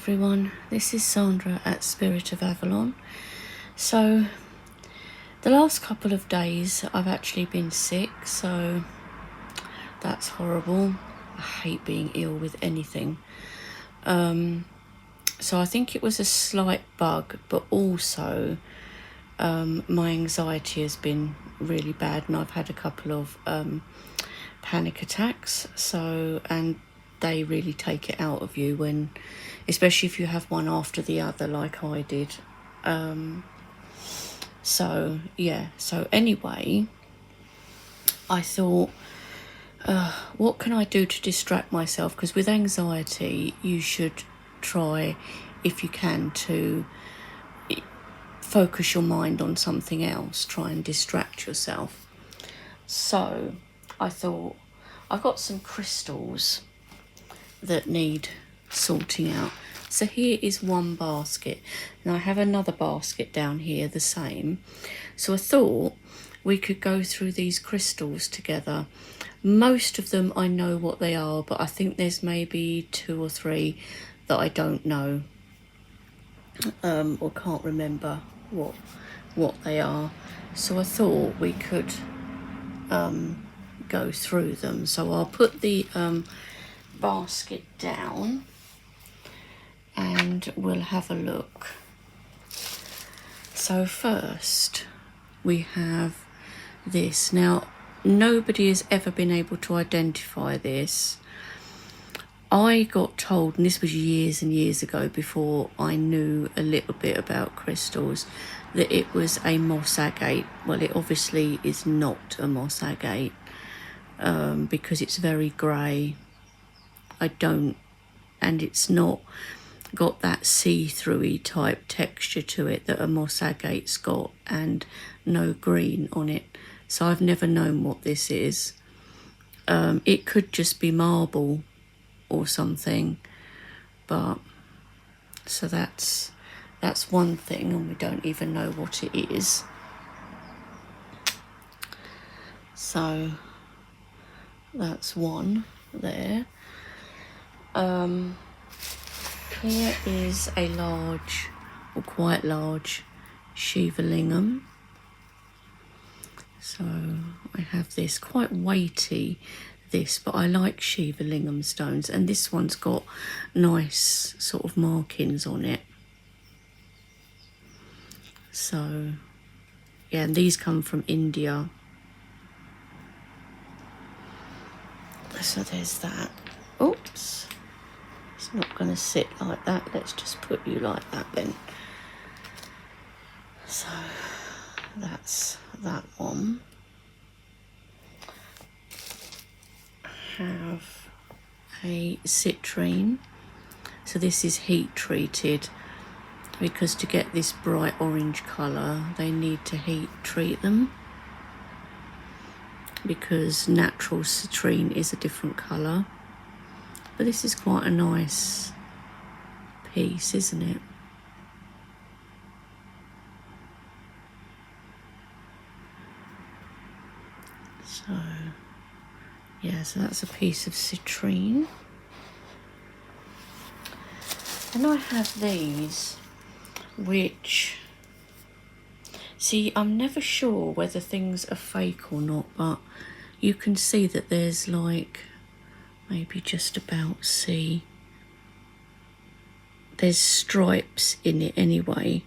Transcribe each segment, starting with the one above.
everyone, this is Sandra at Spirit of Avalon. So the last couple of days I've actually been sick, so that's horrible. I hate being ill with anything. So I think it was a slight bug, but also my anxiety has been really bad, and I've had a couple of panic attacks, and they really take it out of you, when especially if you have one after the other like I did. So anyway, I thought, what can I do to distract myself? Because with anxiety you should try, if you can, to focus your mind on something else, try and distract yourself. So I thought, I've got some crystals that need sorting out. So here is one basket, and I have another basket down here the same. So I thought we could go through these crystals together. Most of them I know what they are, but I think there's maybe 2 or 3 that I don't know, or can't remember what they are. So I thought we could go through them. So I'll put the basket down and we'll have a look. So first we have this. Now, nobody has ever been able to identify this. I got told, and this was years and years ago, before I knew a little bit about crystals, that it was a moss agate. Well, it obviously is not a moss agate, because it's very grey. And it's not got that see-through-y type texture to it that a moss agate's got, and no green on it. So I've never known what this is. It could just be marble or something, but so that's one thing, and we don't even know what it is. So that's one there. Here is a large, or quite large, Shiva Lingam. So I have this, quite weighty this, but I like Shiva Lingam stones, and this one's got nice sort of markings on it. So yeah, and these come from India. So there's that. Oops, it's not going to sit like that. Let's just put you like that then. So that's that one. I have a citrine. So this is heat treated, because to get this bright orange colour they need to heat treat them, because natural citrine is a different colour. But this is quite a nice piece, isn't it? So yeah, so that's a piece of citrine. And I have these, which, see, I'm never sure whether things are fake or not, but you can see that there's like, maybe just about see, there's stripes in it anyway.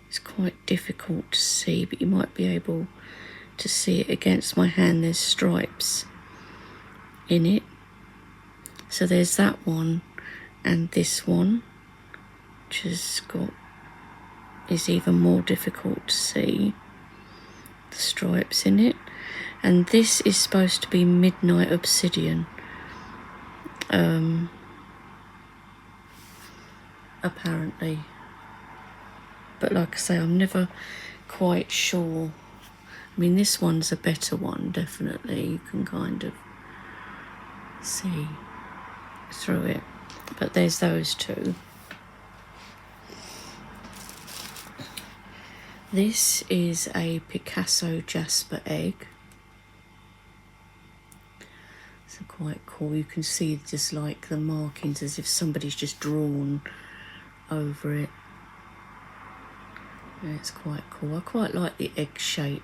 It's quite difficult to see, but you might be able to see it against my hand. There's stripes in it. So there's that one, and this one, which is even more difficult to see the stripes in it. And this is supposed to be midnight obsidian, apparently. But like I say, I'm never quite sure. I mean, this one's a better one, definitely. You can kind of see through it. But there's those two. This is a Picasso jasper egg. So quite cool. You can see just like the markings as if somebody's just drawn over it. And it's quite cool. I quite like the egg shape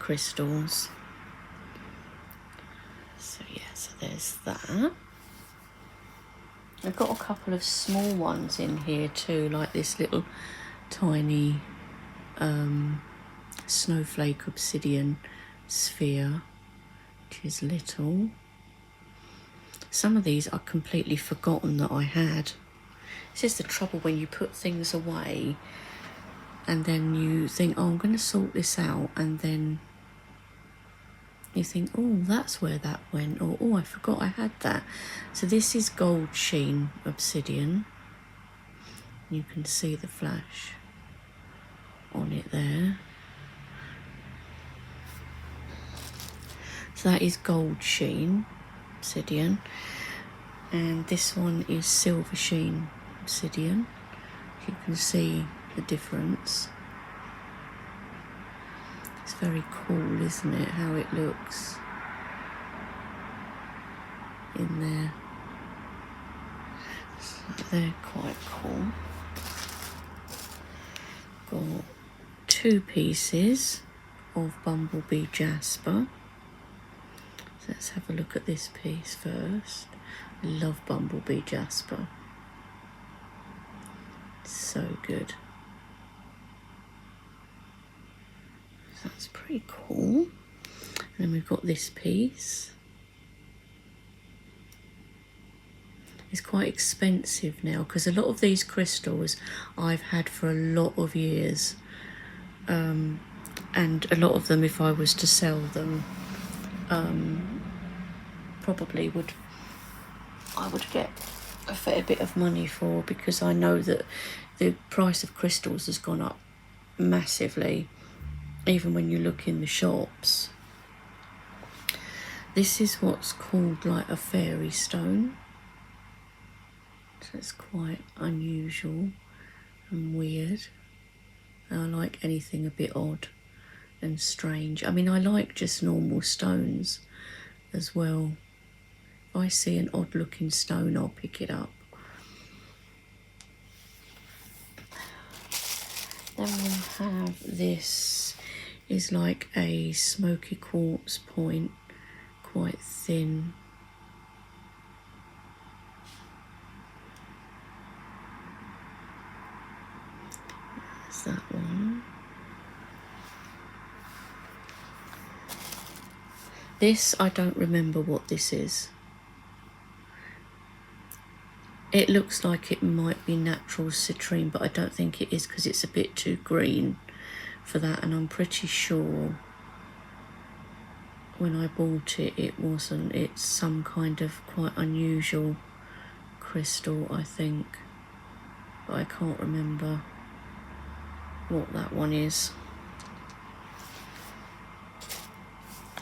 crystals. So yeah, so there's that. I've got a couple of small ones in here too, like this little tiny snowflake obsidian sphere, which is little. Some of these I've completely forgotten that I had. This is the trouble when you put things away and then you think, oh, I'm going to sort this out, and then you think, oh, that's where that went, or oh, I forgot I had that. So this is gold sheen obsidian. You can see the flash on it there. So that is gold sheen obsidian, and this one is silver sheen obsidian. You can see the difference. It's very cool, isn't it, how it looks in there. So they're quite cool. Got 2 pieces of bumblebee jasper. So let's have a look at this piece first. I love bumblebee jasper. It's so good. So that's pretty cool. And then we've got this piece. It's quite expensive now because a lot of these crystals I've had for a lot of years, and a lot of them, if I was to sell them, probably I would get a fair bit of money for, because I know that the price of crystals has gone up massively, even when you look in the shops. This is what's called like a fairy stone. So it's quite unusual and weird. I like anything a bit odd and strange. I mean, I like just normal stones as well. If I see an odd looking stone, I'll pick it up. Then we have this, is like a smoky quartz point, quite thin. That's that one. This, I don't remember what this is. It looks like it might be natural citrine, but I don't think it is because it's a bit too green for that, and I'm pretty sure when I bought it, it wasn't. It's some kind of quite unusual crystal, I think, but I can't remember what that one is.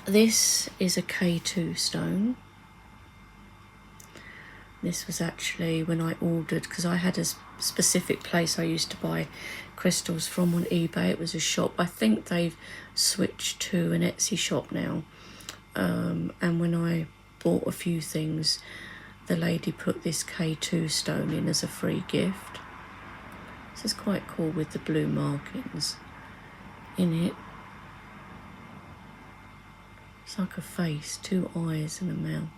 This is a K2 stone. This was actually when I ordered, because I had a specific place I used to buy crystals from on eBay. It was a shop. I think they've switched to an Etsy shop now. And when I bought a few things, the lady put this K2 stone in as a free gift. This is quite cool with the blue markings in it. It's like a face, 2 eyes and a mouth.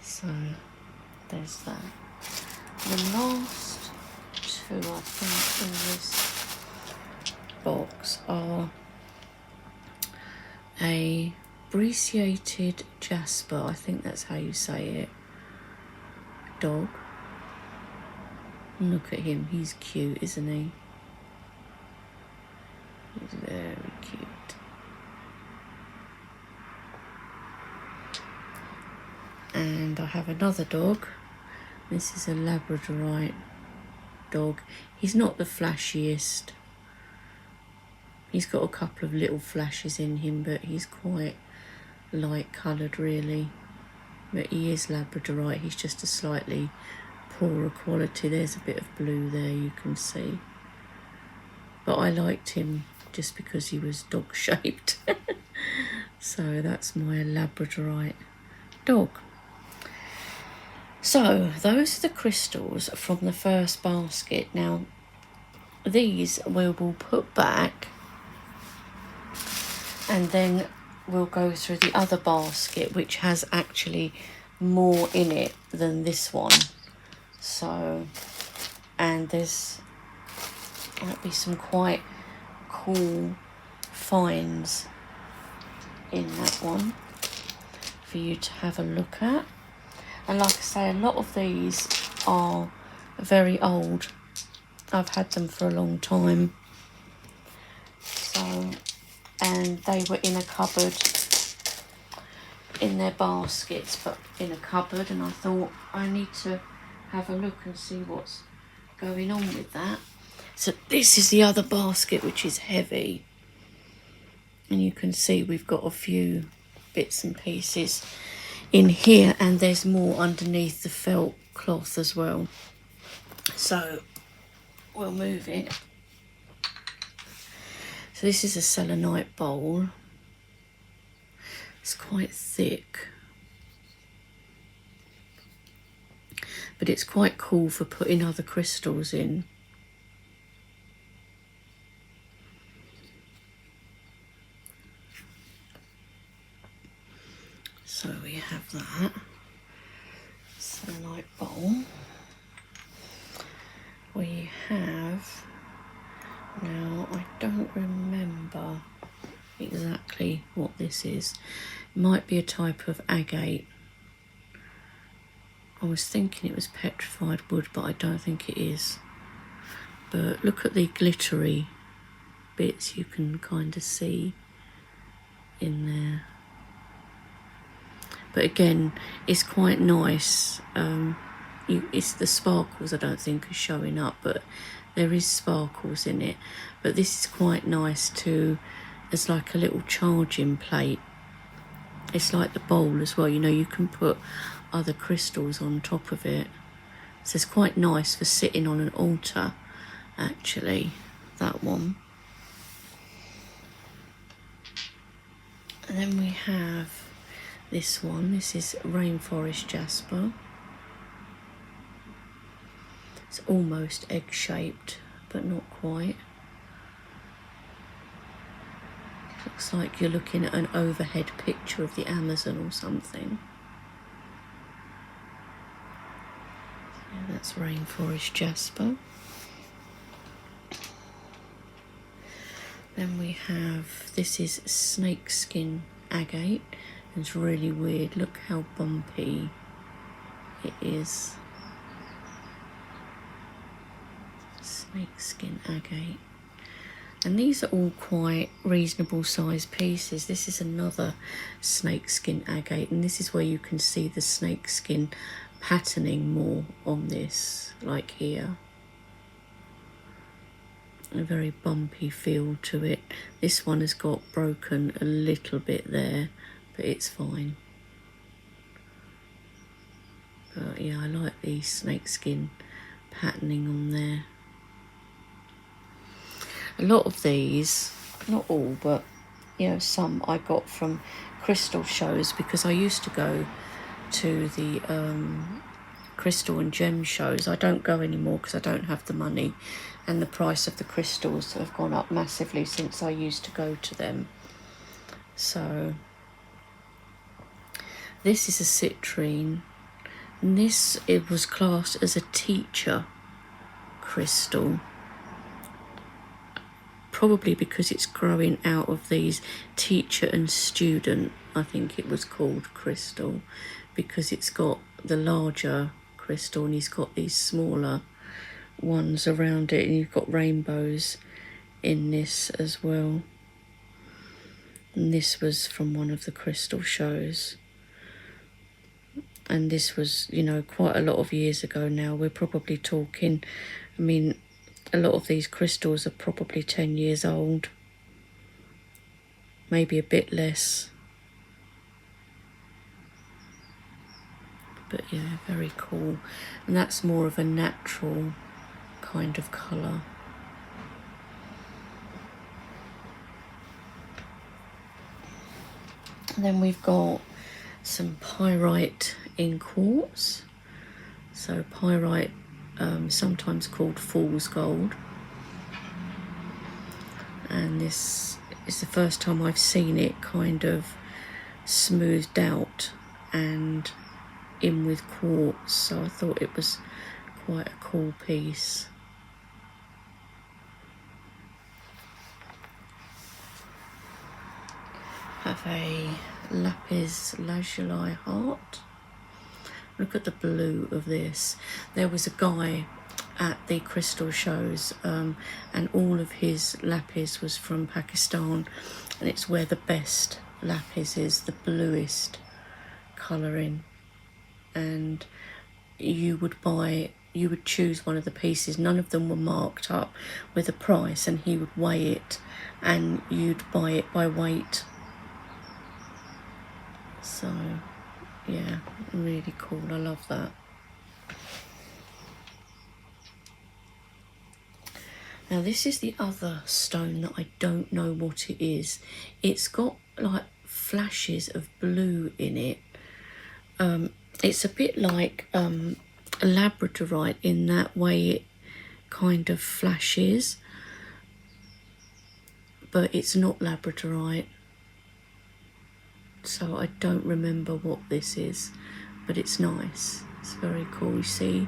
So there's that. The last 2, I think, in this box are a brecciated jasper, I think that's how you say it, dog. Look at him, he's cute, isn't he? He's very cute. And I have another dog. This is a Labradorite dog. He's not the flashiest. He's got a couple of little flashes in him, but he's quite light coloured really. But he is Labradorite. He's just a slightly poorer quality. There's a bit of blue there, you can see. But I liked him just because he was dog shaped. So that's my Labradorite dog. So those are the crystals from the first basket. Now these we will put back, and then we'll go through the other basket, which has actually more in it than this one. So, and there's might be some quite cool finds in that one for you to have a look at. And like I say, a lot of these are very old. I've had them for a long time. So, and they were in a cupboard, in their baskets, but in a cupboard, and I thought I need to have a look and see what's going on with that. So this is the other basket, which is heavy, and you can see we've got a few bits and pieces in here, and there's more underneath the felt cloth as well. So we'll move it. So this is a selenite bowl. It's quite thick, but it's quite cool for putting other crystals in. So we have that selenite bowl. We have, now I don't remember exactly what this is. It might be a type of agate. I was thinking it was petrified wood, but I don't think it is. But look at the glittery bits you can kind of see in there. But again, it's quite nice. It's the sparkles I don't think are showing up, but there is sparkles in it. But this is quite nice too, as like a little charging plate. It's like the bowl as well, you know, you can put other crystals on top of it. So it's quite nice for sitting on an altar, actually, that one. And then we have this one. This is Rainforest Jasper. It's almost egg-shaped, but not quite. Looks like you're looking at an overhead picture of the Amazon or something. Yeah, that's Rainforest Jasper. Then we have, this is Snakeskin Agate. It's really weird. Look how bumpy it is. Snakeskin Agate. And these are all quite reasonable sized pieces. This is another snakeskin agate, and this is where you can see the snakeskin patterning more on this, like here. A very bumpy feel to it. This one has got broken a little bit there, but it's fine. But yeah, I like the snakeskin patterning on there. A lot of these, not all, but you know, some I got from crystal shows, because I used to go to the crystal and gem shows. I don't go anymore because I don't have the money, and the price of the crystals have gone up massively since I used to go to them. So this is a citrine, and this, it was classed as a teacher crystal, probably because it's growing out of these teacher and student, I think it was called, crystal, because it's got the larger crystal and he's got these smaller ones around it, and you've got rainbows in this as well. And this was from one of the crystal shows, and this was, you know, quite a lot of years ago now. We're probably talking, I mean, a lot of these crystals are probably 10 years old, maybe a bit less. But yeah, very cool. And that's more of a natural kind of colour. And then we've got some pyrite in quartz. So pyrite, sometimes called fool's gold. And this is the first time I've seen it kind of smoothed out and in with quartz, so I thought it was quite a cool piece. Have a lapis lazuli heart. Look at the blue of this. There was a guy at the crystal shows, and all of his lapis was from Pakistan, and it's where the best lapis is, the bluest colouring. And you would choose one of the pieces. None of them were marked up with a price, and he would weigh it, and you'd buy it by weight. So yeah, really cool. I love that. Now this is the other stone that I don't know what it is. It's got like flashes of blue in it. It's a bit like a labradorite in that way it kind of flashes, but it's not labradorite. So I don't remember what this is, but it's nice. It's very cool. You see,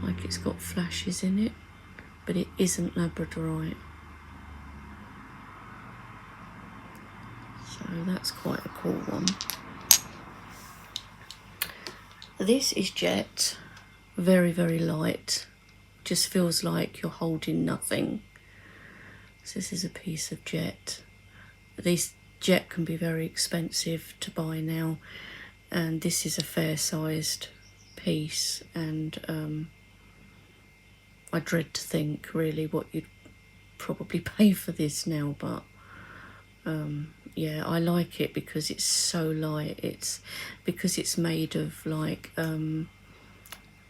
like it's got flashes in it, but it isn't labradorite. So that's quite a cool one. This is jet, very, very light. Just feels like you're holding nothing. So this is a piece of jet. These jet can be very expensive to buy now, and this is a fair-sized piece, and I dread to think really what you'd probably pay for this now, but yeah, I like it because it's so light. It's because it's made of like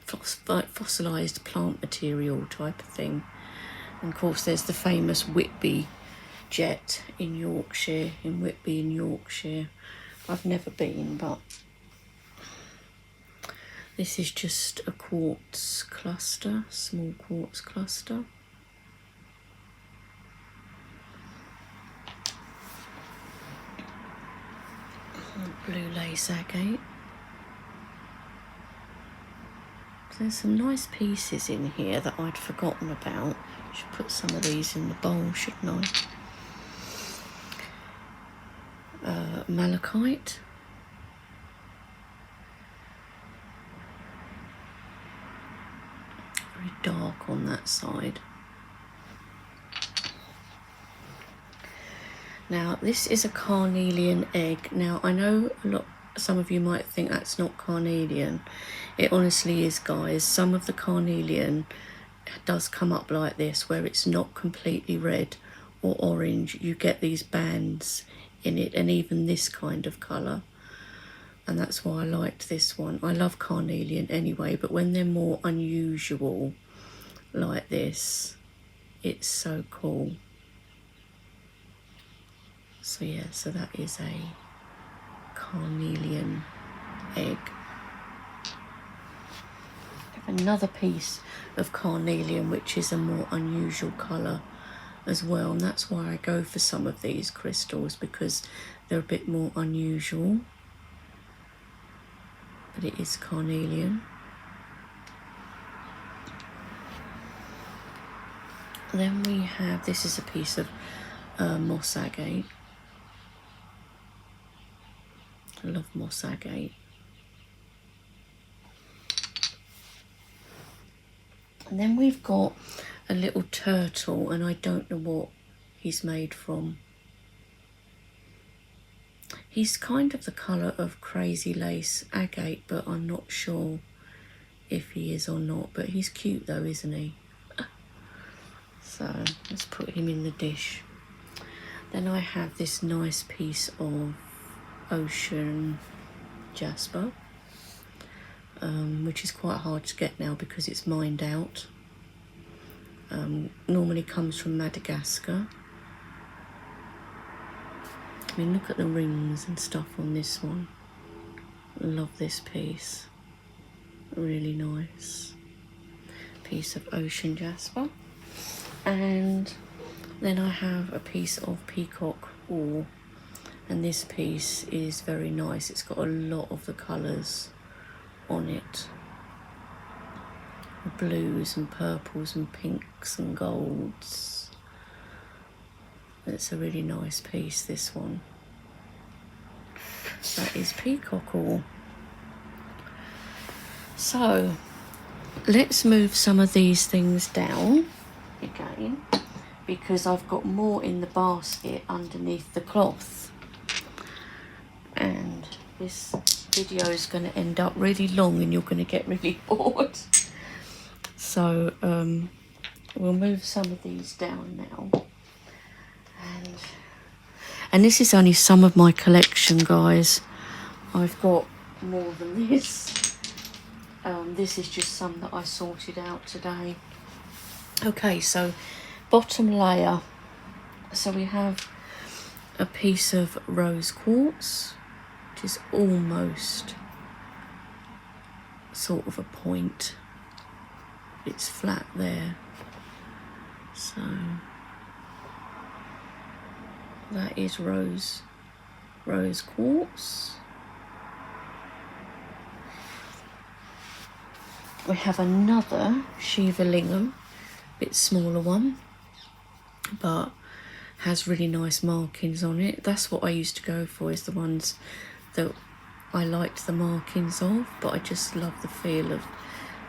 fossilized plant material type of thing. And of course there's the famous Whitby jet in Yorkshire, in Whitby in Yorkshire. I've never been, but this is just a quartz cluster, small quartz cluster. Blue lace agate. There's some nice pieces in here that I'd forgotten about. Should put some of these in the bowl, shouldn't I? Malachite. Very dark on that side. Now this is a carnelian egg. Now I know some of you might think that's not carnelian. It honestly is, guys. Some of the carnelian does come up like this, where it's not completely red or orange. You get these bands in it, and even this kind of colour. And that's why I liked this one. I love carnelian anyway, but when they're more unusual like this, it's so cool. So yeah, so that is a carnelian egg. I have another piece of carnelian which is a more unusual colour as well, and that's why I go for some of these crystals, because they're a bit more unusual. But it is carnelian. Then we have, this is a piece of moss agate. I love moss agate. And then we've got a little turtle, and I don't know what he's made from. He's kind of the colour of crazy lace agate, but I'm not sure if he is or not. But he's cute though, isn't he? So let's put him in the dish. Then I have this nice piece of ocean jasper, which is quite hard to get now because it's mined out. Normally comes from Madagascar. I mean, look at the rings and stuff on this one. Love this piece. Really nice piece of ocean jasper. And then I have a piece of peacock wool, and this piece is very nice. It's got a lot of the colours on it. Blues and purples and pinks and golds. It's a really nice piece, this one. That is peacock wool. So let's move some of these things down again, because I've got more in the basket underneath the cloth, and this video is going to end up really long and you're going to get really bored. So we'll move some of these down now. And this is only some of my collection, guys. I've got more than this. This is just some that I sorted out today. Okay, so bottom layer. So we have a piece of rose quartz, which is almost sort of a point. It's flat there. So that is rose quartz. We have another Shiva Lingam, bit smaller one, but has really nice markings on it. That's what I used to go for, is the ones that I liked the markings of, but I just love the feel of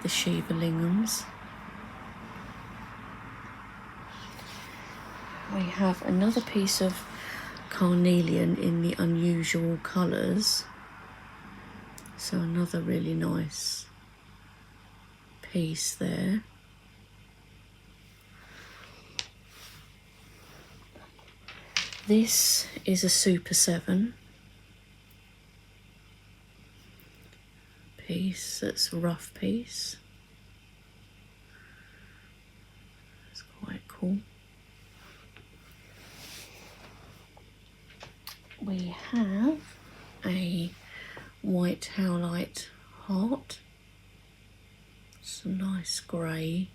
the Shiva Lingams. We have another piece of carnelian in the unusual colours. So another really nice piece there. This is a Super 7 piece. That's a rough piece. It's quite cool. We have a white howlite heart. Some nice grey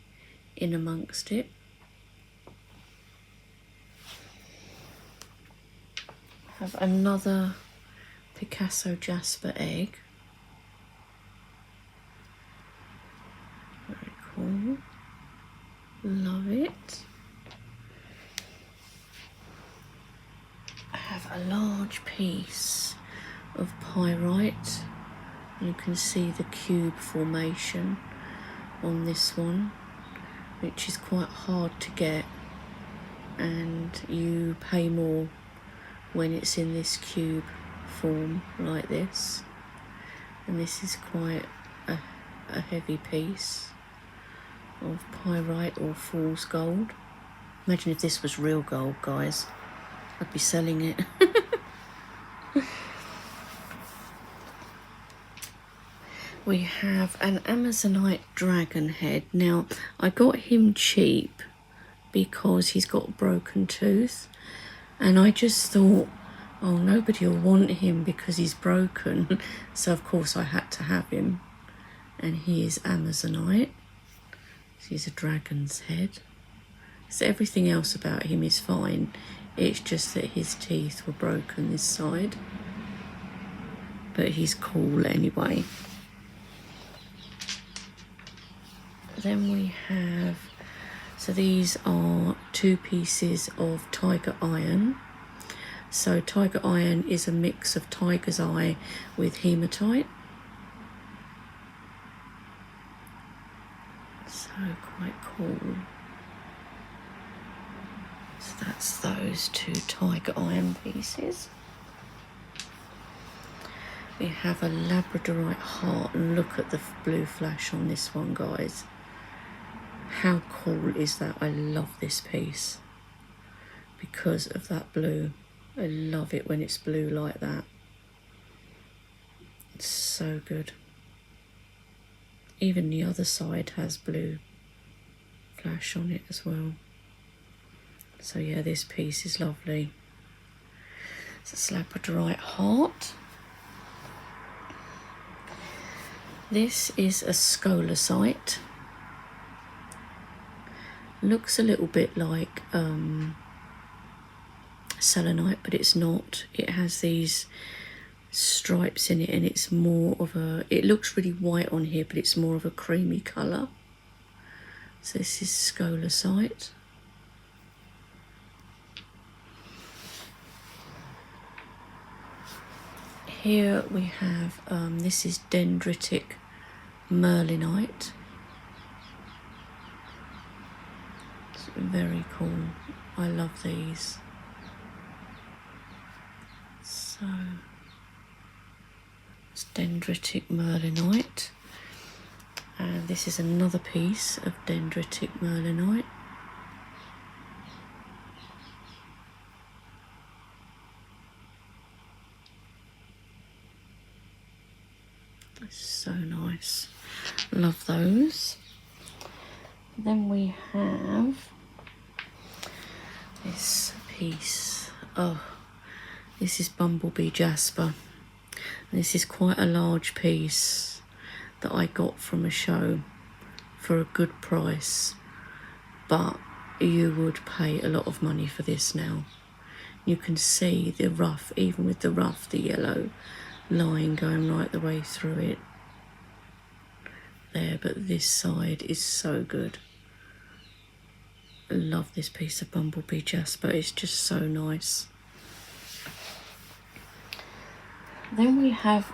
in amongst it. Have another Picasso Jasper egg. Very cool. Love it. I have a large piece of pyrite. You can see the cube formation on this one, which is quite hard to get, and you pay more when it's in this cube form like this. And this is quite a heavy piece of pyrite or fool's gold. Imagine if this was real gold, guys. I'd be selling it. We have an Amazonite dragon head. Now, I got him cheap because he's got a broken tooth, and I just thought, oh, nobody will want him because he's broken. So of course I had to have him, and he is Amazonite. So he's a dragon's head. So everything else about him is fine. It's just that his teeth were broken this side. But he's cool anyway. Then we have, so these are 2 pieces of tiger iron. So tiger iron is a mix of tiger's eye with hematite. So quite cool. So that's those 2 tiger iron pieces. We have a labradorite heart, and look at the blue flash on this one, guys. How cool is that? I love this piece because of that blue. I love it when it's blue like that. It's so good. Even the other side has blue flash on it as well. So yeah, this piece is lovely. It's a labradorite heart. This is a scolecite. Looks a little bit like selenite, but it's not. It has these stripes in it, and it's more of a, it looks really white on here, but it's more of a creamy colour. So this is scolecite. Here we have, this is dendritic merlinite. It's very cool. I love these. So it's dendritic merlinite. And this is another piece of dendritic merlinite. It's so nice. Love those. Then we have this piece. Oh, this is bumblebee jasper. And this is quite a large piece that I got from a show for a good price, but you would pay a lot of money for this now. You can see the rough, even with the rough, the yellow line going right the way through it there, but this side is so good. I love this piece of bumblebee jasper. It's just so nice. Then we have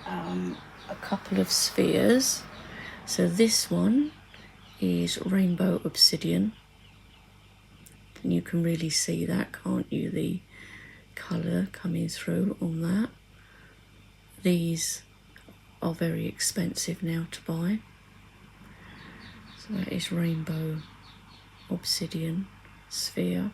a couple of spheres. So this one is rainbow obsidian, and you can really see that, can't you, the colour coming through on that. These are very expensive now to buy. So that is rainbow obsidian sphere.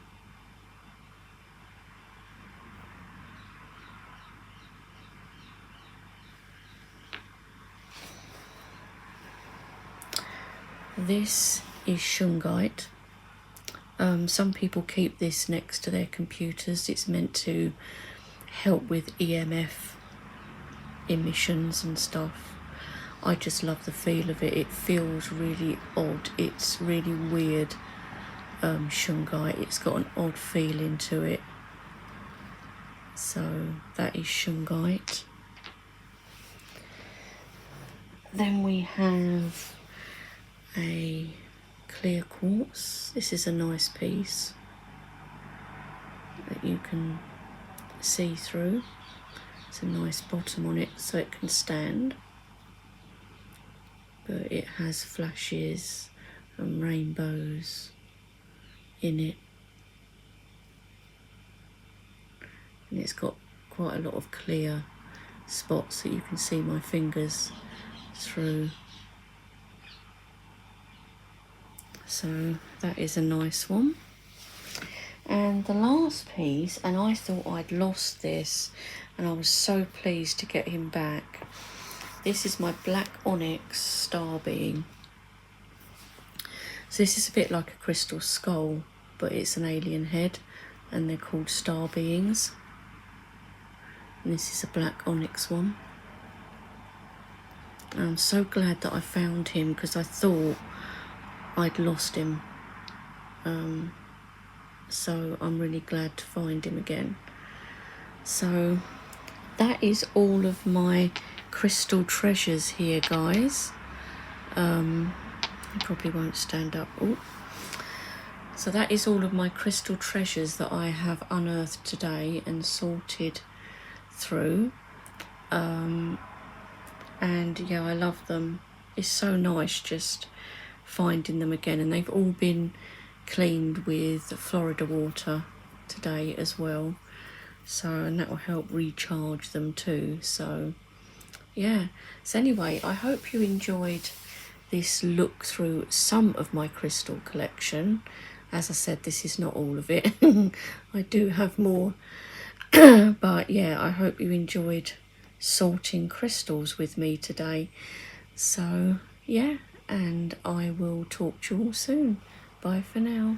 This is shungite. Some people keep this next to their computers. It's meant to help with EMF emissions and stuff. I just love the feel of it. It feels really odd. It's really weird shungite. It's got an odd feeling to it. So that is shungite. Then we have a clear quartz. This is a nice piece that you can see through. It's a nice bottom on it so it can stand, but it has flashes and rainbows in it, and it's got quite a lot of clear spots that you can see my fingers through. So that is a nice one. And the last piece, and I thought I'd lost this, and I was so pleased to get him back. This is my black onyx star being. So this is a bit like a crystal skull, but it's an alien head, and they're called star beings. And this is a black onyx one. And I'm so glad that I found him, because I thought I'd lost him. So I'm really glad to find him again. So that is all of my crystal treasures here, guys. I probably won't stand up. Ooh. So that is all of my crystal treasures that I have unearthed today and sorted through. And yeah, I love them. It's so nice just finding them again, and they've all been cleaned with Florida water today as well, so, and that will help recharge them too. So yeah, so anyway, I hope you enjoyed this look through some of my crystal collection. As I said, this is not all of it. I do have more but yeah, I hope you enjoyed sorting crystals with me today. So yeah, and I will talk to you all soon. Bye for now.